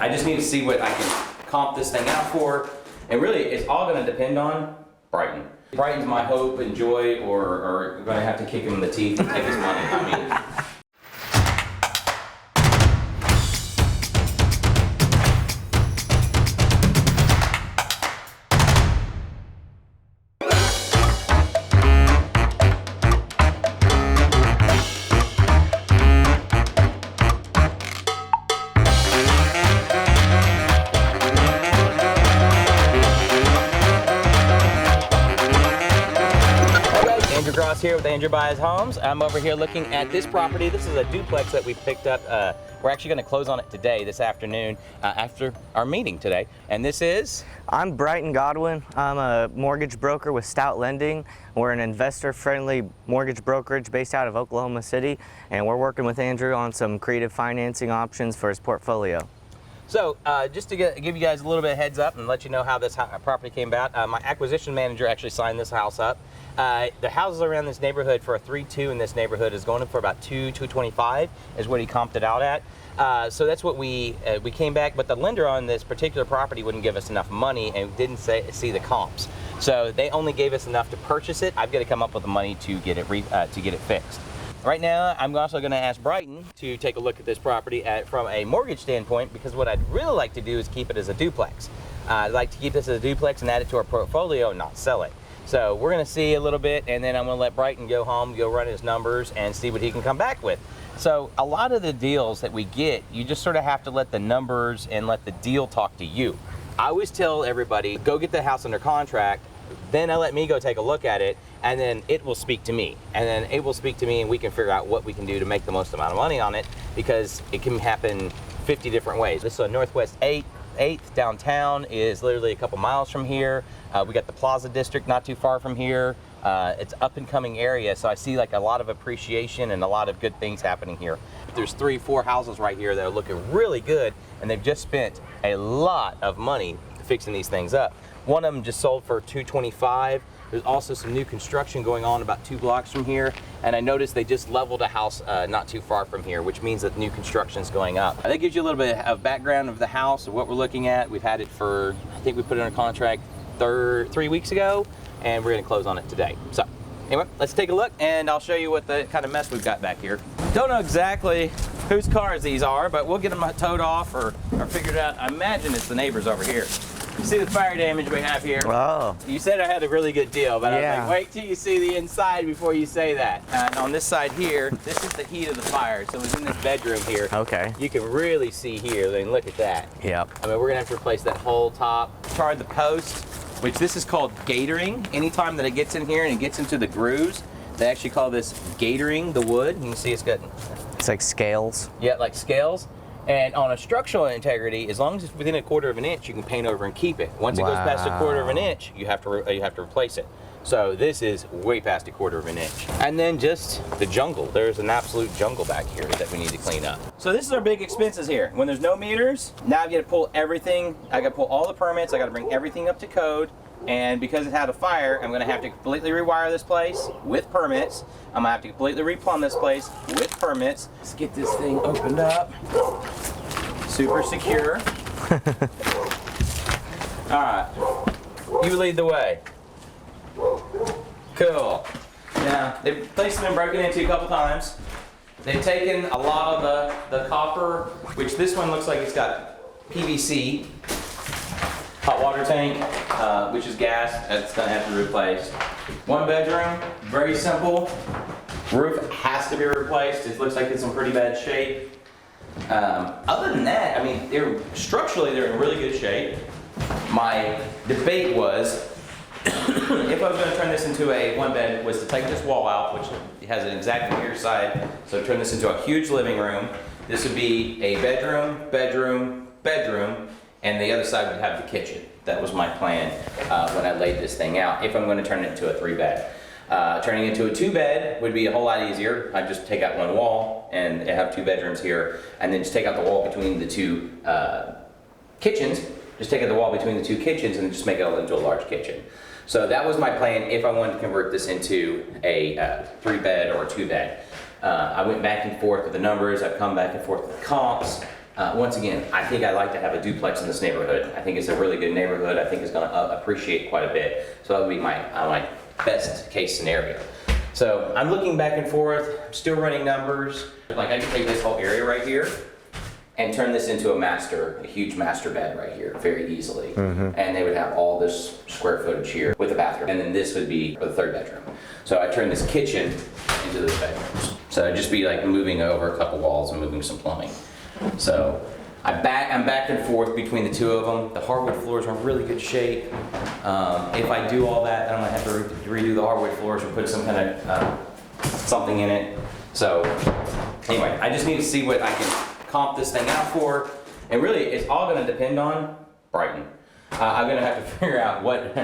I just need to see what I can comp this thing out for. And really, it's all going to depend on Brighton. Brighton's my hope and joy, or going to have to kick him in the teeth and take his money. I mean, here with Andrew Buys Homes. I'm over here looking at this property. This is a duplex that we picked up. We're actually going to close on it today, this afternoon, after our meeting today. And this is? I'm Brighton Godwin. I'm a mortgage broker with Stout Lending. We're an investor-friendly mortgage brokerage based out of Oklahoma City, and we're working with Andrew on some creative financing options for his portfolio. So just to give you guys a little bit of heads up and let you know how this property came about, my acquisition manager actually signed this house up. The houses around this neighborhood for a 3-2 in this neighborhood is going up for about $225 is what he comped it out at. So that's what we came back, but the lender on this particular property wouldn't give us enough money and didn't see the comps. So they only gave us enough to purchase it. I've got to come up with the money to get it fixed. Right now, I'm also going to ask Brighton to take a look at this property from a mortgage standpoint, because what I'd really like to do is keep it as a duplex. I'd like to keep this as a duplex and add it to our portfolio and not sell it. So we're going to see a little bit, and then I'm going to let Brighton go home, go run his numbers, and see what he can come back with. So a lot of the deals that we get, you just sort of have to let the numbers and let the deal talk to you. I always tell everybody, go get the house under contract, then let me go take a look at it, and then it will speak to me. And then it will speak to me, and we can figure out what we can do to make the most amount of money on it, because it can happen 50 different ways. This is on Northwest 8th downtown, is literally a couple miles from here. We got the Plaza District not too far from here. It's up and coming area, so I see like a lot of appreciation and a lot of good things happening here. There's 3-4 houses right here that are looking really good, and they've just spent a lot of money fixing these things up. One of them just sold for $225. There's also some new construction going on about 2 blocks from here, and I noticed they just leveled a house not too far from here, which means that new construction is going up. That gives you a little bit of background of the house, of what we're looking at. We've had it for, I think we put it under contract 3 weeks ago, and we're going to close on it today. So anyway, let's take a look, and I'll show you what the kind of mess we've got back here. Don't know exactly whose cars these are, but we'll get them towed off or figured out. I imagine it's the neighbors over here. You see the fire damage we have here? Oh. You said I had a really good deal, but yeah. I was like, wait till you see the inside before you say that. And on this side here, this is the heat of the fire. So it's in this bedroom here. Okay. You can really see here. I mean, look at that. Yep. I mean, we're gonna have to replace that whole top. Charred the post, which this is called gatoring. Anytime that it gets in here and it gets into the grooves, they actually call this gatoring the wood. You can see it's got... It's like scales. Yeah, like scales. And on a structural integrity, as long as it's within 1/4 of an inch, you can paint over and keep it. Once it goes past 1/4 of an inch, you have to replace it. So this is way past 1/4 of an inch. And then just the jungle. There's an absolute jungle back here that we need to clean up. So this is our big expenses here. When there's no meters, now I've got to pull everything. I got to pull all the permits. I got to bring everything up to code. And because it had a fire, I'm gonna have to completely rewire this place with permits. I'm gonna have to completely replumb this place with permits. Let's get this thing opened up. Super secure. All right, you lead the way. Cool. Now, the place has been broken into a couple times. They've taken a lot of the copper, which this one looks like it's got PVC. Hot water tank, which is gas, that's gonna have to be replaced. 1 bedroom, very simple. Roof has to be replaced. It looks like it's in pretty bad shape. Other than that, I mean, structurally they're in really good shape. My debate was, if I was gonna turn this into a 1-bed, was to take this wall out, which has an exact mirror side, so turn this into a huge living room. This would be a bedroom, bedroom, bedroom, and the other side would have the kitchen. That was my plan when I laid this thing out, if I'm going to turn it into a 3-bed. Turning it into a 2-bed would be a whole lot easier. I'd just take out 1 wall and have 2 bedrooms here, and then just take out the wall between the 2 kitchens. Just take out the wall between the 2 kitchens and just make it all into a large kitchen. So that was my plan if I wanted to convert this into a 3-bed or a 2-bed. I went back and forth with the numbers. I've come back and forth with comps. Once again, I think I'd like to have a duplex in this neighborhood. I think it's a really good neighborhood. I think it's going to appreciate quite a bit. So that would be my best case scenario. So I'm looking back and forth, I'm still running numbers. Like I could take this whole area right here and turn this into a huge master bed right here very easily. And they would have all this square footage here with a bathroom. And then this would be for the third bedroom. So I turn this kitchen into those bedrooms. So I'd just be like moving over a couple walls and moving some plumbing. So I'm back and forth between the two of them. The hardwood floors are in really good shape. If I do all that, then I'm gonna have to redo the hardwood floors or put some kind of something in it. So anyway, I just need to see what I can comp this thing out for. And really, it's all gonna depend on Brighton. I'm gonna have to figure out what,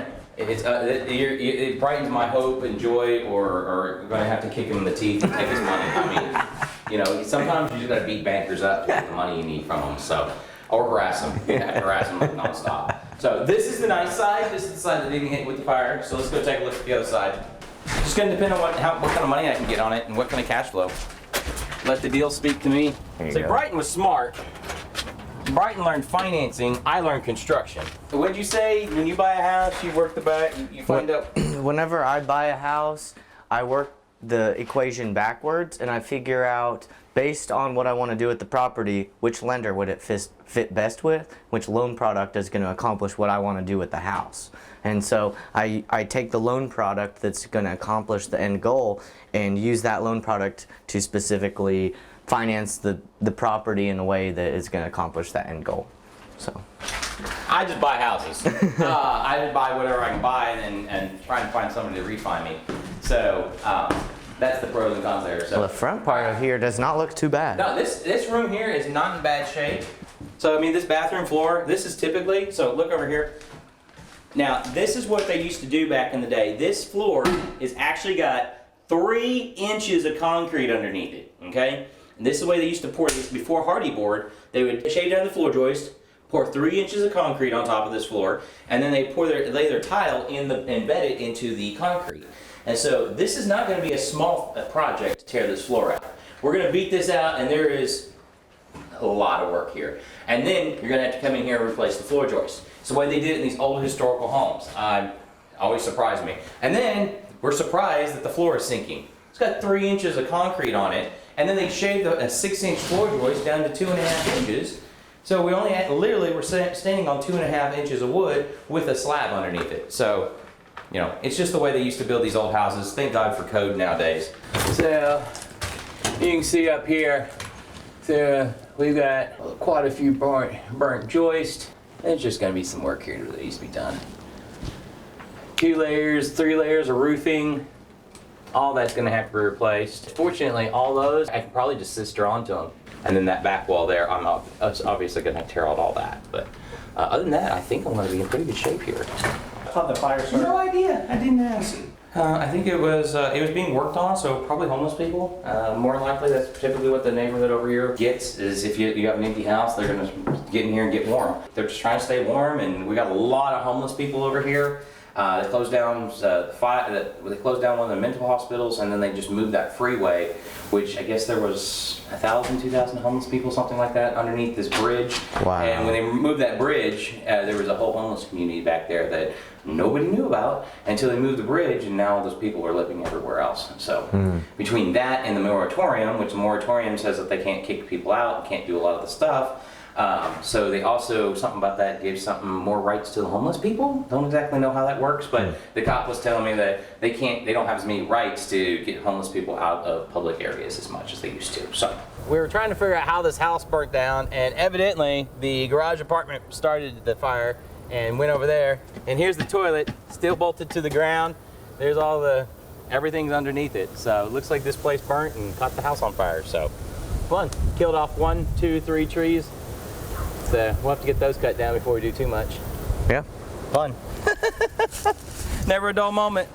Brighton's my hope and joy, or gonna have to kick him in the teeth and take his money. I mean, you know, sometimes you just gotta beat bankers up to get the money you need from them. So, or harass them. You have to harass them nonstop. So this is the nice side. This is the side that didn't hit with the fire. So let's go take a look at the other side. It's just gonna depend on what kind of money I can get on it and what kind of cash flow. Let the deal speak to me. So Brighton was smart. Brighton learned financing. I learned construction. What'd you say when you buy a house? You work the back. You find out. Whenever I buy a house, I work the equation backwards, and I figure out, based on what I want to do with the property, which lender would it fit best with, which loan product is going to accomplish what I want to do with the house. And so I take the loan product that's going to accomplish the end goal and use that loan product to specifically finance the property in a way that is going to accomplish that end goal. So I just buy houses. I just buy whatever I can buy and try and find somebody to refi me. So that's the pros and cons there. So well, the front part of here does not look too bad. No, this room here is not in bad shape. So I mean, this bathroom floor, this is typically, so look over here. Now, this is what they used to do back in the day. This floor is actually got 3 inches of concrete underneath it, okay? And this is the way they used to pour this before hardy board. They would shave down the floor joist, pour 3 inches of concrete on top of this floor, and then they lay their tile embed it into the concrete. And so this is not going to be a small project to tear this floor out. We're going to beat this out, and there is a lot of work here. And then you're going to have to come in here and replace the floor joist. It's the way they did it in these old historical homes. Always surprised me. And then we're surprised that the floor is sinking. It's got 3 inches of concrete on it, and then they shaved a 6-inch floor joist down to 2.5 inches. So we only had, literally, we're standing on 2.5 inches of wood with a slab underneath it. So, you know, it's just the way they used to build these old houses. Thank God for code nowadays. So, you can see up here, so we've got quite a few burnt joists. There's just going to be some work here that needs to be done. 2 layers, 3 layers of roofing. All that's going to have to be replaced. Fortunately, all those, I can probably just sister onto them. And then that back wall there, I'm obviously going to tear out all that. But other than that, I think I'm going to be in pretty good shape here. How the fire started? No idea. I didn't ask. I think it was being worked on, so probably homeless people. More likely, that's typically what the neighborhood over here gets, is if you have an empty house, they're going to get in here and get warm. They're just trying to stay warm, and we got a lot of homeless people over here. They closed down one of the mental hospitals, and then they just moved that freeway, which I guess there was 1,000, 2,000 homeless people, something like that, underneath this bridge. Wow. And when they moved that bridge, there was a whole homeless community back there that nobody knew about until they moved the bridge, and now those people are living everywhere else. So between that and the moratorium, which the moratorium says that they can't kick people out, can't do a lot of the stuff. So they also, something about that gives something more rights to the homeless people. Don't exactly know how that works, but the cop was telling me that they don't have as many rights to get homeless people out of public areas as much as they used to. So we were trying to figure out how this house burnt down, and evidently the garage apartment started the fire and went over there. And here's the toilet, still bolted to the ground. There's everything's underneath it. So it looks like this place burnt and caught the house on fire. So fun. Killed off 1, 2, 3 trees. So we'll have to get those cut down before we do too much. Yeah. Fun. Never a dull moment.